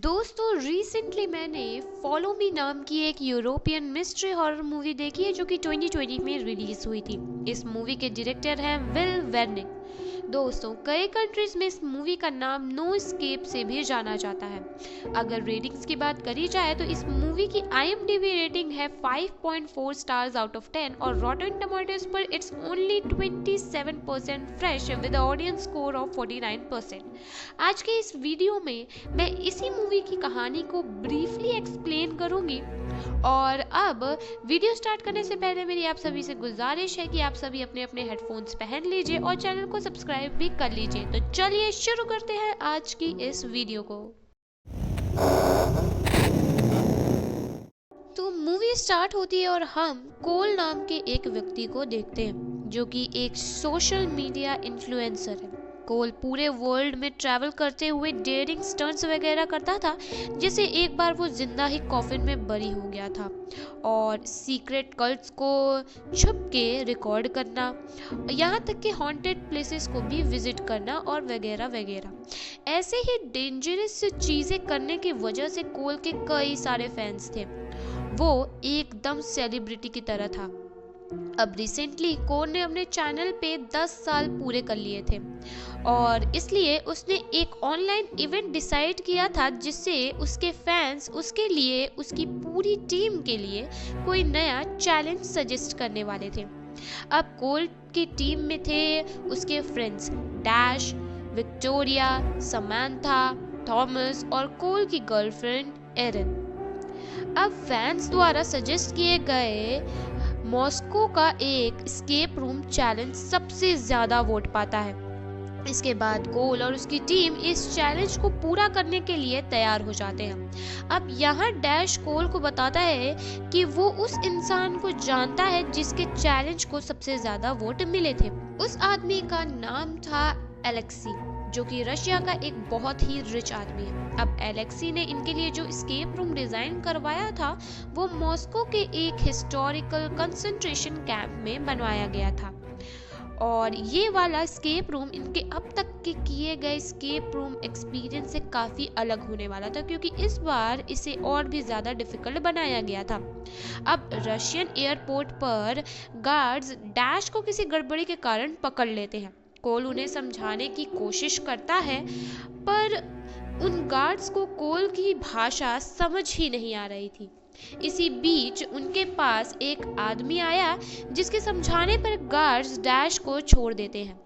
दोस्तों रिसेंटली मैंने follow me नाम की एक यूरोपियन मिस्ट्री हॉरर मूवी देखी है जो कि 2020 में रिलीज हुई थी। इस मूवी के डायरेक्टर हैं विल वेर्निक। दोस्तों कई कंट्रीज में इस मूवी का नाम नो एस्केप से भी जाना जाता है। अगर रेटिंग्स की बात करी जाए तो इस मूवी की IMDb रेटिंग है 5.4 स्टार्स आउट ऑफ 10 और रॉटेन टमाटोज पर it's only 27% fresh with audience score of 49%। आज के इस वीडियो में मैं इसी मूवी की कहानी को ब्रीफली एक्सप्लेन करूंगी। और अब वीडियो स्टार्ट करने से पहले मेरी आप सभी से गुजारिश है कि आप सभी अपने अपने हेडफोन्स पहन लीजिए और चैनल को सब्सक्राइब भी कर लीजिए। तो चलिए शुरू करते हैं आज की इस वीडियो को। तो मूवी स्टार्ट होती है और हम कोल नाम के एक व्यक्ति को देखते हैं जो कि एक सोशल मीडिया इन्फ्लुएंसर है। कोल पूरे वर्ल्ड में ट्रैवल करते हुए डेयरिंग स्टंट्स वगैरह करता था, जैसे एक बार वो जिंदा ही कॉफिन में बरी हो गया था और सीक्रेट कल्ट्स को छुप के रिकॉर्ड करना, यहाँ तक कि हॉन्टेड प्लेसेस को भी विजिट करना और वगैरह वगैरह। ऐसे ही डेंजरस चीज़ें करने की वजह से कोल के कई सारे फैंस थे। वो एकदम सेलिब्रिटी की तरह था। अब रिसेंटली कोल ने अपने चैनल पे 10 साल पूरे कर लिए थे और इसलिए उसने एक ऑनलाइन इवेंट डिसाइड किया था जिससे उसके फैंस उसके लिए उसकी पूरी टीम के लिए कोई नया चैलेंज सजेस्ट करने वाले थे। अब कोल की टीम में थे उसके friends dash, Victoria, Samantha, Thomas और कोल की गर्लफ्रेंड एरिन। अब फैंस द्वारा सजेस्ट किए गए मॉस्को का एक एस्केप रूम चैलेंज सबसे ज्यादा वोट पाता है। इसके बाद कोल और उसकी टीम इस चैलेंज को पूरा करने के लिए तैयार हो जाते हैं। अब यहाँ डैश कोल को बताता है कि वो उस इंसान को जानता है जिसके चैलेंज को सबसे ज्यादा वोट मिले थे। उस आदमी का नाम था एलेक्सी, जो कि रशिया का एक बहुत ही रिच आदमी है। अब एलेक्सी ने इनके लिए जो एस्केप रूम डिजाइन करवाया था वो मॉस्को के एक हिस्टोरिकल कंसंट्रेशन कैंप में बनवाया गया था और ये वाला एस्केप रूम इनके अब तक के किए गए एस्केप रूम एक्सपीरियंस से काफ़ी अलग होने वाला था, क्योंकि इस बार इसे और भी ज़्यादा डिफिकल्ट बनाया गया था। अब रशियन एयरपोर्ट पर गार्ड्स डैश को किसी गड़बड़ी के कारण पकड़ लेते हैं। कोल उन्हें समझाने की कोशिश करता है पर उन गार्ड्स को कोल की भाषा समझ ही नहीं आ रही थी। इसी बीच उनके पास एक आदमी आया जिसके समझाने पर गार्ड्स डैश को छोड़ देते हैं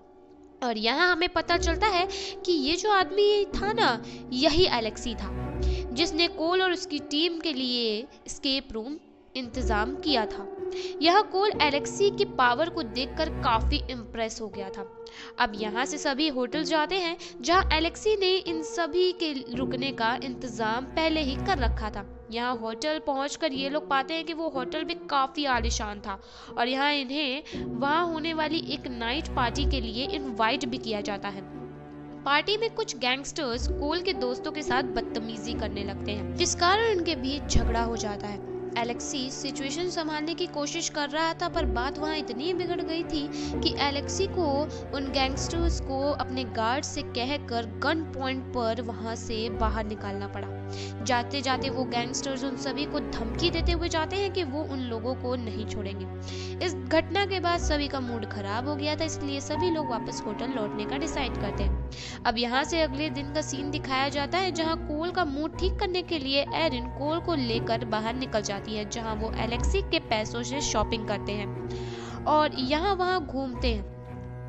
और यहाँ हमें पता चलता है कि ये जो आदमी था ना, यही एलेक्सी था जिसने कोल और उसकी टीम के लिए एस्केप रूम इंतजाम किया था। यह कोल एलेक्सी की पावर को देखकर काफी इम्प्रेस हो गया था। अब यहाँ से सभी होटल जाते हैं जहाँ एलेक्सी ने इन सभी के रुकने का इंतजाम पहले ही कर रखा था। यहाँ होटल पहुंचकर ये लोग पाते हैं कि वो होटल भी काफी आलीशान था और यहाँ इन्हें वहाँ होने वाली एक नाइट पार्टी के लिए इनवाइट भी किया जाता है। पार्टी में कुछ गैंगस्टर्स कोल के दोस्तों के साथ बदतमीजी करने लगते हैं, जिस कारण उनके बीच झगड़ा हो जाता है। एलेक्सी सिचुएशन संभालने की कोशिश कर रहा था पर बात वहाँ इतनी बिगड़ गई थी कि एलेक्सी को उन गैंगस्टर्स को अपने गार्ड से कहकर गन पॉइंट पर वहाँ से बाहर निकालना पड़ा। जाते जाते वो गैंगस्टर्स उन सभी को धमकी देते हुए जाते हैं कि वो उन लोगों को नहीं छोड़ेंगे। इस घटना के बाद सभी का मूड खराब हो गया था, इसलिए सभी लोग वापस होटल लौटने का डिसाइड करते हैं। अब यहाँ से अगले दिन का सीन दिखाया जाता है जहाँ कोल का मूड ठीक करने के लिए एरिन कोल को लेकर बाहर निकल जाती है, जहाँ वो एलेक्सी के पैसों से शॉपिंग करते हैं और यहाँ वहाँ घूमते हैं।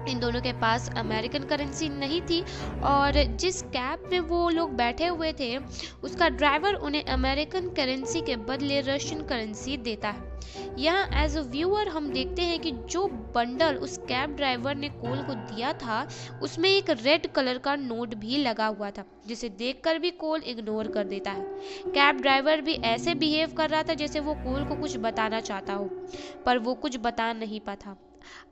इन दोनों के पास अमेरिकन करेंसी नहीं थी और जिस कैब में वो लोग बैठे हुए थे उसका ड्राइवर उन्हें अमेरिकन करेंसी के बदले रशियन करेंसी देता है। यहाँ एज अ व्यूअर हम देखते हैं कि जो बंडल उस कैब ड्राइवर ने कोल को दिया था उसमें एक रेड कलर का नोट भी लगा हुआ था, जिसे देखकर भी कोल इग्नोर कर देता है। कैब ड्राइवर भी ऐसे बिहेव कर रहा था जैसे वो कोल को कुछ बताना चाहता हो, पर वो कुछ बता नहीं पाता।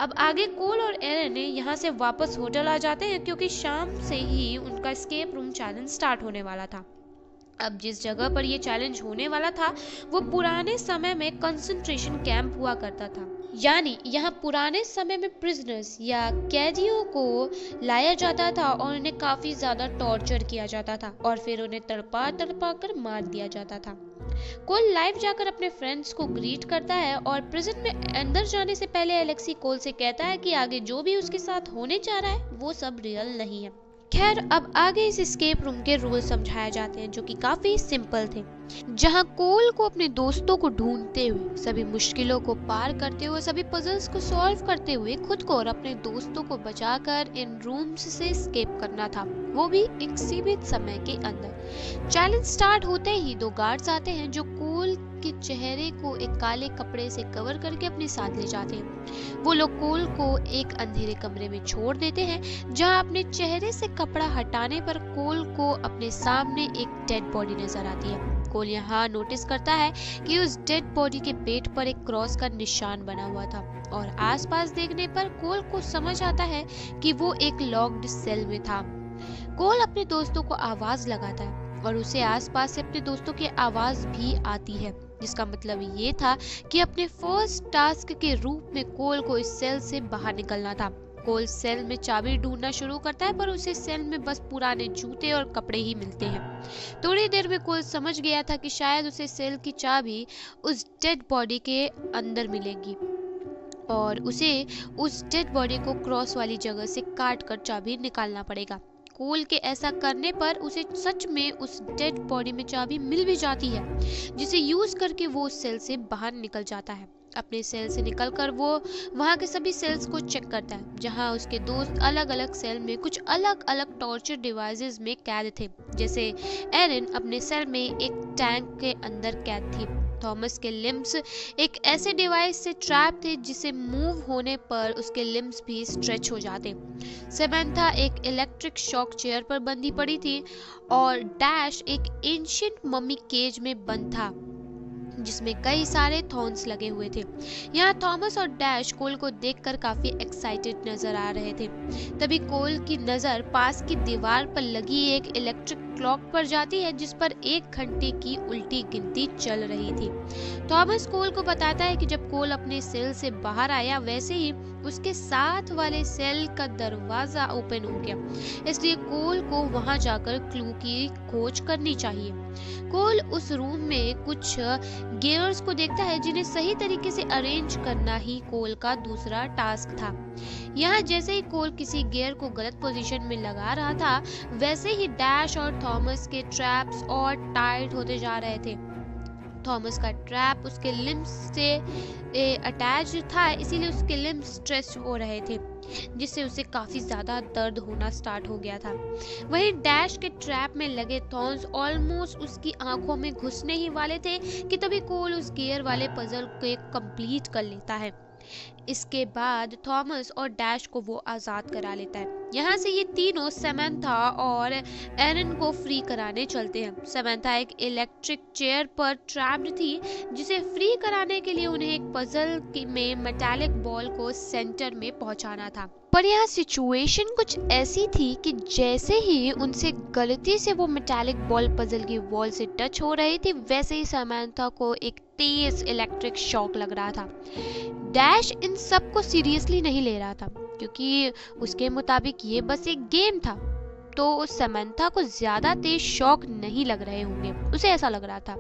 अब आगे कोल और एरिन यहाँ से वापस होटल आ जाते हैं क्योंकि शाम से ही उनका एस्केप रूम चैलेंज स्टार्ट होने वाला था। अब जिस जगह पर यह चैलेंज होने वाला था वो पुराने समय में कंसंट्रेशन कैंप हुआ करता था। यानी यहाँ पुराने समय में प्रिजनर्स या कैदियों को लाया जाता था और उन्हें काफी ज्यादा टॉर्चर किया जाता था और फिर उन्हें तड़पा तड़पा कर मार दिया जाता था। कोल लाइव जाकर अपने फ्रेंड्स को ग्रीट करता है और प्रिजन में अंदर जाने से पहले एलेक्सी कोल से कहता है कि आगे जो भी उसके साथ होने जा रहा है वो सब रियल नहीं है। खैर, अब आगे इस एस्केप रूम के रूल समझाए जाते हैं जो कि काफी सिंपल थे, जहां कोल को अपने दोस्तों को ढूंढते हुए, सभी मुश्किलों को पार करते हुए, सभी पजल्स को सॉल्व करते हुए खुद को और अपने दोस्तों को बचाकर इन रूम्स से एस्केप करना था, वो भी एक सीमित समय के अंदर। चैलेंज स्टार्ट होते ही दो गार्ड्स आते हैं जो कोल के चेहरे को एक काले कपड़े से कवर करके अपने साथ ले जाते हैं। वो लोग कोल को एक अंधेरे कमरे में छोड़ देते हैं जहां अपने चेहरे से कपड़ा हटाने पर कोल को अपने सामने एक डेड बॉडी नजर आती है। कोल यहाँ नोटिस करता है कि उस डेड बॉडी के पेट पर एक क्रॉस का निशान बना हुआ था और आसपास देखने पर कोल को समझ आता है कि वो एक लॉक्ड सेल में था। कोल अपने दोस्तों को आवाज लगाता है और उसे आसपास से अपने दोस्तों की आवाज भी आती है, जिसका मतलब ये था कि अपने फर्स्ट टास्क के रूप में कोल को इस सेल से बाहर निकलना था। कोल सेल में चाबी ढूंढना शुरू करता है पर उसे सेल में बस पुराने जूते और कपड़े ही मिलते हैं। थोड़ी देर में कोल समझ गया था कि शायद उसे सेल की चाबी उस डेड बॉडी के अंदर मिलेगी और उसे उस डेड बॉडी को क्रॉस वाली जगह से काट कर चाबी निकालना पड़ेगा। कोल के ऐसा करने पर उसे सच में उस डेड बॉडी में चाबी मिल भी जाती है, जिसे यूज करके वो उस सेल से बाहर निकल जाता है। अपने सेल से निकलकर वो वहाँ के सभी सेल्स को चेक करता है जहाँ उसके दोस्त अलग अलग सेल में कुछ अलग अलग टॉर्चर डिवाइसेस में कैद थे। जैसे एरिन अपने सेल में एक टैंक के अंदर कैद थी, थॉमस के लिम्स एक ऐसे डिवाइस से ट्रैप थे जिसे मूव होने पर उसके लिम्स भी स्ट्रेच हो जाते। सैमंथा एक इलेक्ट्रिक शॉक चेयर पर बंधी पड़ी थी और डैश एक एंशिएंट मम्मी केज में बंद था जिसमें कई सारे थॉर्न्स लगे हुए थे। यहाँ थॉमस और डैश कोल को देखकर काफी एक्साइटेड नजर आ रहे थे। तभी कोल की नजर पास की दीवार पर लगी एक इलेक्ट्रिक क्लॉक पर जाती है जिस पर 1 घंटे की उल्टी गिनती चल रही थी। थॉमस कोल को बताता है कि जब कोल अपने सेल से बाहर आया वैसे ही उसके साथ वाले सेल का दरवाजा ओपन हो गया, इसलिए कोल को वहां जाकर क्लू की खोज करनी चाहिए। कोल उस रूम में कुछ गियर्स को देखता है जिन्हें सही तरीके से अरेंज करना ही कोल का दूसरा टास्क था। यहाँ जैसे ही कोल किसी गियर को गलत पोजीशन में लगा रहा था वैसे ही डैश और थॉमस के ट्रैप्स और टाइट होते जा रहे थे। थॉमस का ट्रैप उसके लिम्स से अटैच था, इसीलिए उसके लिम्स स्ट्रेच हो रहे थे जिससे उसे काफी ज्यादा दर्द होना स्टार्ट हो गया था। वहीं डैश के ट्रैप में लगे थॉर्न्स ऑलमोस्ट उसकी आंखों में घुसने ही वाले थे कि तभी कोल उस गियर वाले पजल को कंप्लीट कर लेता है। इसके बाद थॉमस और डैश को वो आजाद करा लेता है। यहाँ से ये तीनों सैमंथा और एरिन को फ्री कराने चलते हैं। सैमंथा एक इलेक्ट्रिक चेयर पर ट्रैप्ड थी जिसे फ्री कराने के लिए उन्हें एक पजल में मेटालिक बॉल को सेंटर में पहुंचाना था। पर यहाँ सिचुएशन कुछ ऐसी थी कि जैसे ही उनसे गलती से वो मेटालिक बॉल पजल की वॉल से टच हो रही थी वैसे ही सैमंथा को एक तेज इलेक्ट्रिक शॉक लग रहा था। डैश इन सब को सीरियसली नहीं ले रहा था क्योंकि उसके मुताबिक ये बस एक गेम था, तो सैमंथा को ज्यादा तेज शॉक नहीं लग रहे होंगे, उसे ऐसा लग रहा था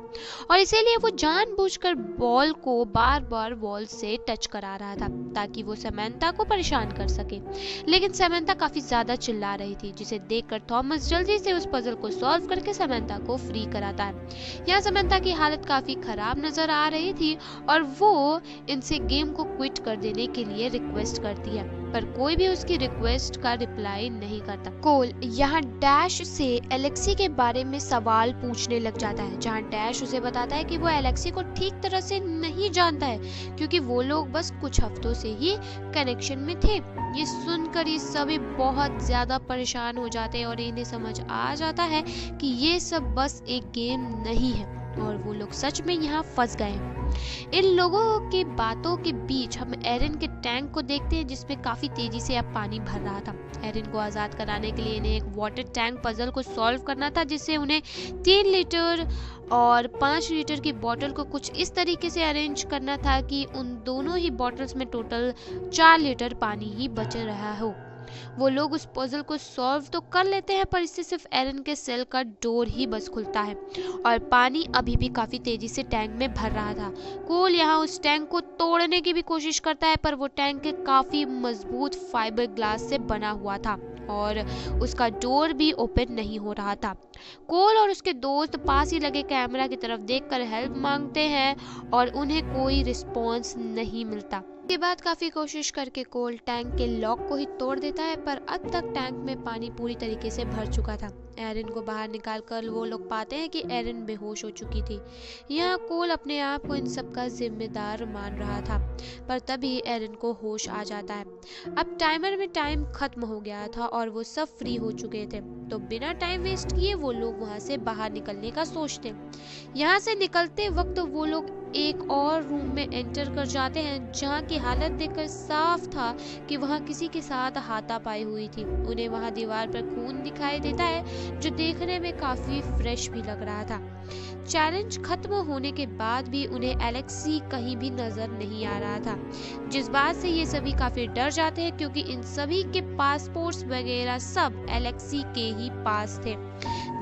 और इसीलिए वो जानबूझकर बॉल को बार बार वॉल से टच करा रहा था ताकि वो सैमंथा को परेशान कर सके। लेकिन सैमंथा काफी ज्यादा चिल्ला रही थी जिसे देखकर थॉमस जल्दी से उस पजल को सॉल्व करके सैमंथा को फ्री कराता है। यहाँ सैमंथा की हालत काफी खराब नजर आ रही थी और वो इनसे गेम को क्विट कर देने के लिए रिक्वेस्ट करती है पर कोई भी उसकी रिक्वेस्ट का रिप्लाई नहीं करता। कोल यहाँ डैश से एलेक्सी के बारे में सवाल पूछने लग जाता है जहाँ डैश उसे बताता है कि वो एलेक्सी को ठीक तरह से नहीं जानता है क्योंकि वो लोग बस कुछ हफ्तों से ही कनेक्शन में थे। ये सुनकर ये सभी बहुत ज्यादा परेशान हो जाते हैं और इन्हें समझ आ जाता है कि ये सब बस एक गेम नहीं है और वो लोग सच में यहाँ फंस गए हैं। इन लोगों की बातों के बीच हम एरिन के टैंक को देखते हैं जिसमें काफी तेजी से अब पानी भर रहा था। एरिन को आजाद कराने के लिए इन्हें एक वाटर टैंक पजल को सॉल्व करना था जिससे उन्हें 3 लीटर और 5 लीटर की बोतल को कुछ इस तरीके से अरेंज करना था कि उन दोनों ही बॉटल्स में टोटल 4 लीटर पानी ही बच रहा हो। वो लोग उस पजल को सॉल्व तो कर लेते हैं, पर इससे सिर्फ एरन के सेल का डोर ही बस खुलता है और पानी अभी भी काफी तेजी से टैंक में भर रहा था। कोल यहाँ उस टैंक को तोड़ने की भी कोशिश करता है, पर वो टैंक काफी मजबूत फाइबर ग्लास से बना हुआ था और उसका डोर भी ओपन नहीं हो रहा था। कोल और उसके दोस्त पास ही लगे कैमरा की तरफ देखकर हेल्प मांगते हैं और उन्हें कोई रिस्पॉन्स नहीं मिलता। के बाद काफी कोशिश करके कोल टैंक के लॉक को ही तोड़ देता है, पर अब तक टैंक में पानी पूरी तरीके से भर चुका था। एरन को बाहर निकालकर वो लोग पाते हैं कि एरन बेहोश हो चुकी थी। यहाँ कोल अपने आप को इन सब का जिम्मेदार मान रहा था, पर तभी एरन को होश आ जाता है। अब टाइमर में टाइम खत्म हो गया था और वो सब फ्री हो चुके थे, तो बिना टाइम वेस्ट किए वो लोग वहाँ से बाहर निकलने का सोचते। यहाँ से निकलते वक्त वो लोग एक और रूम में एंटर कर जाते हैं, जहाँ की हालत देखकर साफ था कि वहाँ किसी के साथ हाथापाई हुई थी। उन्हें वहाँ दीवार पर खून दिखाई देता है, जो देखने में काफी फ्रेश भी लग रहा था। चैलेंज खत्म होने के बाद भी उन्हें एलेक्सी कहीं भी नजर नहीं आ रहा था, जिस बात से ये सभी काफी डर जाते हैं, क्योंकि इन सभी के पासपोर्ट्स वगैरह सब एलेक्सी के ही पास थे,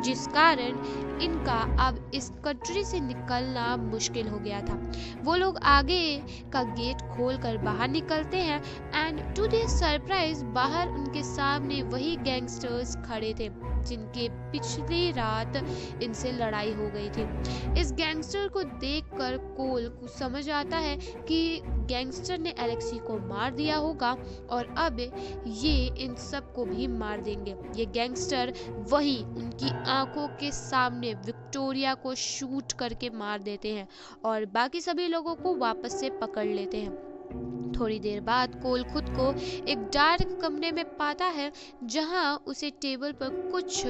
जिस कारण इनका अब इस कंट्री से निकलना मुश्किल हो गया था। वो लोग आगे का गेट खोलकर बाहर निकलते हैं एंड टू देयर सरप्राइज बाहर उनके सामने वही गैंगस्टर्स खड़े थे जिनके पिछली रात इनसे लड़ाई हो गई थी। इस गैंगस्टर को देखकर कोल को समझ आता है कि गैंगस्टर ने एलेक्सी को मार दिया होगा और अब ये इन सब को भी मार देंगे। ये गैंगस्टर वही उनकी आंखों के सामने विक्टोरिया को शूट करके मार देते हैं और बाकी सभी लोगों को वापस से पकड़ लेते हैं। थोड़ी देर बाद कोल खुद को एक डार्क कमरे में पाता है, जहां उसे टेबल पर कुछ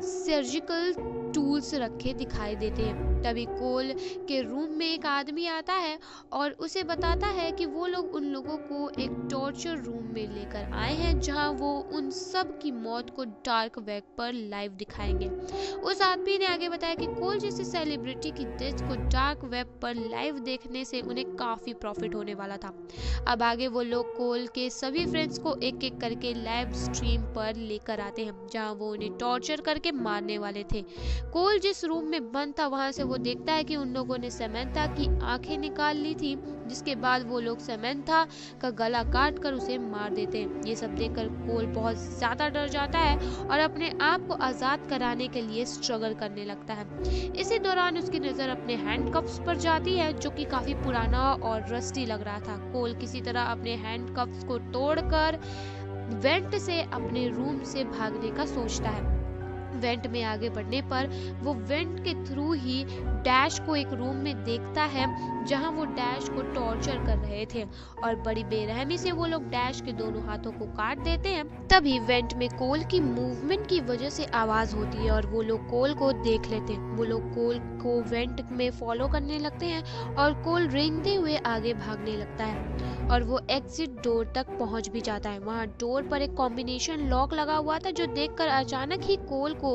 सर्जिकल टूल्स रखे दिखाई देते हैं। तभी कोल के रूम में एक आदमी आता है और उसे बताता है कि वो लोग उन लोगों को एक टॉर्चर रूम में लेकर आए हैं, जहां वो उन सब की मौत को डार्क वेब पर लाइव दिखाएंगे। उस आदमी ने आगे बताया कि कोल जैसे सेलिब्रिटी की डेथ को डार्क वेब पर लाइव देखने से उन्हें काफी प्रॉफिट होने वाला था। अब आगे वो लोग कोल के सभी फ्रेंड्स को एक एक करके लाइव स्ट्रीम पर लेकर आते हैं, जहां वो उन्हें टॉर्चर करके मारने वाले थे। कोल जिस रूम में बंद था वहां से वो देखता है कि उन लोगों ने समंथा की आंखें निकाल ली थी, जिसके बाद वो लोग समंथा का गला काट कर उसे मार देते हैं। ये सब देखकर कोल बहुत ज्यादा डर जाता है और अपने आप को आजाद कराने के लिए स्ट्रगल करने लगता है। इसी दौरान उसकी नजर अपने हैंडकफ्स पर जाती है, जो कि काफी पुराना और रस्टी लग रहा था। कोल किसी तरह अपने हैंडकफ्स को तोड़कर वेंट से अपने रूम से भागने का सोचता है। वेंट में आगे बढ़ने पर वो वेंट के थ्रू ही डैश को एक रूम में देखता है, जहां वो डैश को टॉर्चर कर रहे थे और बड़ी बेरहमी से वो लोग डैश के दोनों हाथों को काट देते हैं। तभी वेंट में कोल की मूवमेंट की वजह से आवाज होती है और वो लोग कोल को देख लेते हैं। वो लोग कोल को वेंट में फॉलो करने लगते हैं और कोल रेंगते हुए आगे भागने लगता है और वो एग्जिट डोर तक पहुंच भी जाता है। वहां डोर पर एक कॉम्बिनेशन लॉक लगा हुआ था, जो देखकर अचानक ही कोल को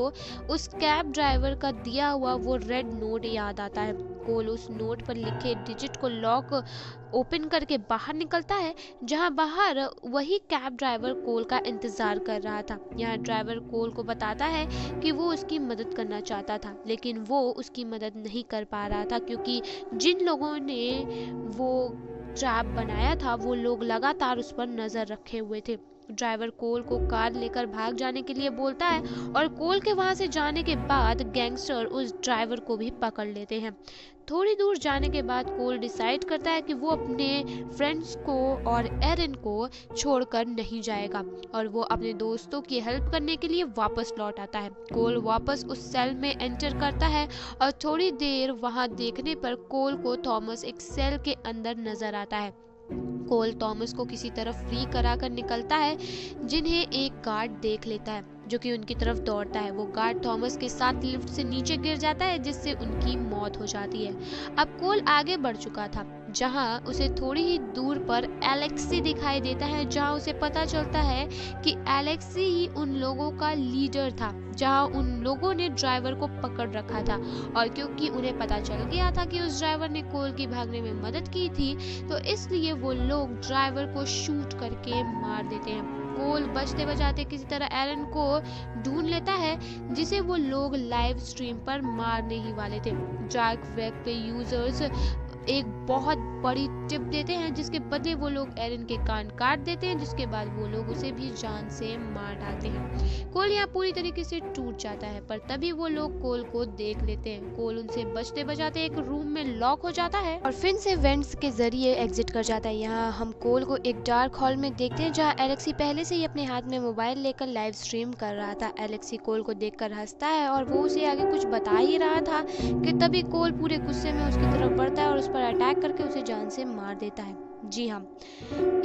उस कैब ड्राइवर का दिया हुआ वो रेड नोट याद आता है। कोल उस नोट पर लिखे डिजिट को लॉक ओपन करके बाहर निकलता है, जहां बाहर वही कैब ड्राइवर कोल का इंतजार कर रहा था। यहाँ ड्राइवर कोल को बताता है कि वो उसकी मदद करना चाहता था, लेकिन वो उसकी मदद नहीं कर पा रहा था, क्योंकि जिन लोगों ने वो ट्रैप बनाया था वो लोग लगातार उस पर नजर रखे हुए थे। ड्राइवर कोल को कार लेकर भाग जाने के लिए बोलता है और कोल के वहां से जाने के बाद गैंगस्टर उस ड्राइवर को भी पकड़ लेते हैं। थोड़ी दूर जाने के बाद कोल डिसाइड करता है कि वो अपने फ्रेंड्स को और एरन को छोड़कर नहीं जाएगा और वो अपने दोस्तों की हेल्प करने के लिए वापस लौट आता है। कोल वापस उस सेल में एंटर करता है और थोड़ी देर वहां देखने पर कोल को थॉमस एक सेल के अंदर नजर आता है। कोल थॉमस को किसी तरफ फ्री कराकर निकलता है, जिन्हें एक गार्ड देख लेता है जो कि उनकी तरफ दौड़ता है। वो गार्ड थॉमस के साथ लिफ्ट से नीचे गिर जाता है, जिससे उनकी मौत हो जाती है। अब कोल आगे बढ़ चुका था जहां उसे थोड़ी ही दूर पर एलेक्सी दिखाई देता है, जहां उसे पता चलता है कि एलेक्सी ही उन लोगों का लीडर था, जहां उन लोगों ने ड्राइवर को पकड़ रखा था। और क्योंकि उन्हें पता चल गया था कि उस ड्राइवर ने कोल की भागने में मदद की थी, तो इसलिए वो लोग ड्राइवर को शूट करके मार देते हैं। कोल बचते बचाते किसी तरह एरन को ढूंढ लेता है, जिसे वो लोग लाइव स्ट्रीम पर मारने ही वाले थे। डार्क वेब पे यूजर्स एक बहुत बड़ी टिप देते हैं, जिसके बदले वो लोग एरन के कान काट देते हैं, जिसके बाद वो लोग उसे भी जान से मार डालते हैं। कोल यहाँ पूरी तरीके से टूट जाता है, पर तभी वो लोग कोल को देख लेते हैं। कोल उनसे बचते बचाते एक रूम में लॉक हो जाता है और फिर से वेंट्स के जरिए एग्जिट कर जाता है। यहाँ हम कोल को एक डार्क हॉल में देखते हैं, जहाँ एलेक्सी पहले से ही अपने हाथ में मोबाइल लेकर लाइव स्ट्रीम कर रहा था। एलेक्सी कोल को देखकर हंसता है और वो उसे आगे कुछ बता ही रहा था कि तभी कोल पूरे गुस्से में उसकी तरफ बढ़ता है और उस पर अटैक करके उसे जान से मार देता है। जी हाँ,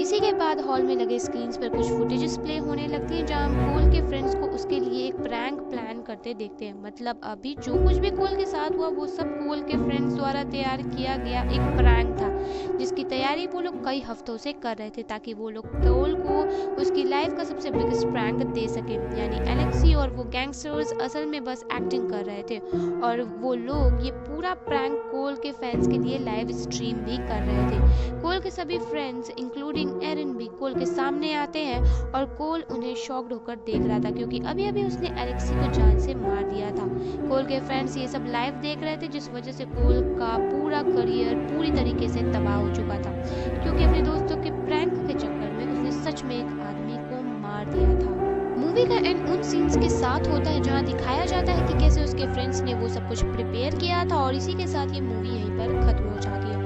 इसी के बाद हॉल में लगे स्क्रीन्स पर कुछ फुटेजेस प्ले होने लगती हैं, जहाँ हम कोल के फ्रेंड्स को उसके लिए एक प्रैंक प्लान करते देखते हैं। मतलब अभी जो कुछ भी कोल के साथ हुआ वो सब कोल के फ्रेंड्स द्वारा तैयार किया गया एक प्रैंक था, जिसकी तैयारी वो लोग कई हफ्तों से कर रहे थे, ताकि वो लोग कोल को उसकी लाइफ का सबसे बिगेस्ट प्रैंक दे सके। यानी एलेक्सी और वो गैंगस्टर्स असल में बस एक्टिंग कर रहे थे, और वो लोग ये पूरा प्रैंक कोल के फैंस के लिए लाइव स्ट्रीम भी कर रहे थे। कोल के सभी फ्रेंड्स इंक्लूडिंग एरन भी कोल के सामने आते हैं और कोल उन्हें शॉक्ड होकर देख रहा था, क्योंकि अभी अभी उसने एलेक्सी को जान से मार दिया था। कोल के फ्रेंड्स ये सब लाइव देख रहे थे, जिस वजह से कोल का पूरा करियर पूरी तरीके से तबाह हो चुका था, क्योंकि अपने दोस्तों के प्रैंक के चक्कर में उसने सच में एक आदमी को मार दिया था। मूवी का एंड उन सीन्स के साथ होता है जहां दिखाया जाता है कि कैसे उसके फ्रेंड्स ने वो सब कुछ प्रिपेयर किया था, और इसी के साथ ये मूवी यहीं पर खत्म हो जाती है।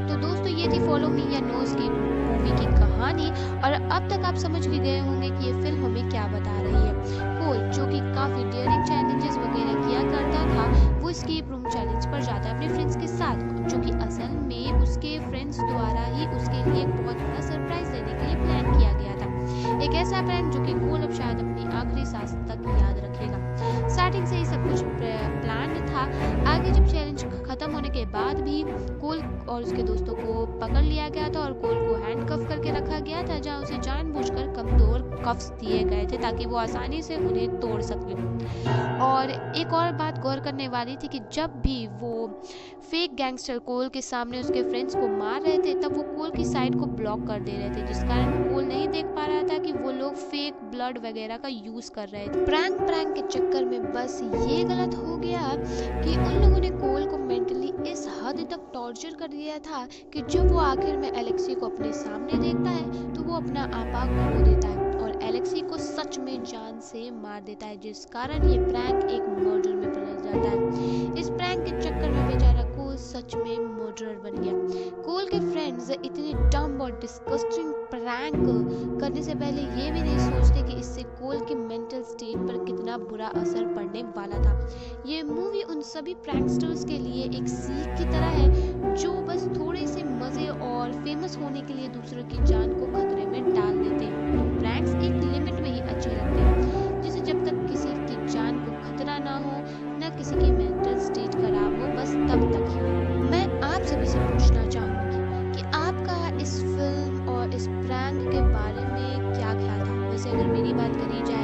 तो दोस्तों, ये थी फॉलो मी या नोज की मूवी की कहानी, और अब तक आप समझ भी गए होंगे कि ये फिल्म हमें क्या बता रही है। कोल, जो कि काफी डेयरिंग चैलेंजेस वगैरह किया करता था, वो एस्केप रूम चैलेंज पर जाता है अपने फ्रेंड्स के साथ, जो कि असल में उसके फ्रेंड्स द्वारा ही उसके लिए एक बहुत बड़ा सरप्राइज देने के लिए प्लान किया गया था। एक ऐसा प्लान जो कि कोल अब शायद अपनी आखिरी सांस तक याद रखेगा। स्टार्टिंग से ही सब कुछ प्लान था। आगे जब चैलेंज खत्म होने के बाद भी कोल और उसके दोस्तों को पकड़ लिया गया था और कोल को हैंडकफ करके रखा गया था, जहां उसे जानबूझकर कमजोर कफ्स दिए गए थे ताकि वो आसानी से उन्हें तोड़ सके। और एक और बात गौर करने वाली थी कि जब भी वो फेक गैंगस्टर कोल के सामने उसके फ्रेंड्स को मार रहे थे, तब वो कोल की साइड को ब्लॉक कर दे रहे थे, जिस कारण कोल नहीं देख पा रहा था कि वो लोग फेक ब्लड वगैरह का यूज कर रहे थे। प्रैंक के चक्कर में बस ये गलत हो गया कि उन लोगों ने कोल को मेंटली इस हद तक टॉर्चर कर दिया था कि जब वो आखिर में एलेक्सी को अपने सामने देखता है तो वो अपना आपा खो देता है और एलेक्सी को सच में जान से मार देता है, जिस कारण ये प्रैंक एक मर्डर में बदल जाता है। इस प्रैंक के चक्कर में बेचारा कोल सच में मर्डरर बन गया। कोल के फ्रेंड्स इतने डम और डिस्गस्टिंग प्रैंक करने से पहले ये भी नहीं सोचते कि इससे कोल की मेंटल स्टेट पर कितना बुरा असर पड़ने वाला था। ये मूवी उन सभी प्रैंकस्टर्स के लिए एक सीख की तरह है, जो बस थोड़े से मजे और फेमस होने के लिए दूसरों की जान को खतरे में डाल देते हैं। तो प्रैंक्स एक लिमिट में ही अच्छे लगते हैं, जिसे जब तक किसी की जान को खतरा ना हो, ना किसी की मेंटल स्टेट खराब हो, बस तब तक ही। मैं आप सभी से पूछना चाहूंगी कि आपका इस फिल्म और इस प्रैंक के बारे में क्या ख्याल था। वैसे अगर मेरी बात करी जाए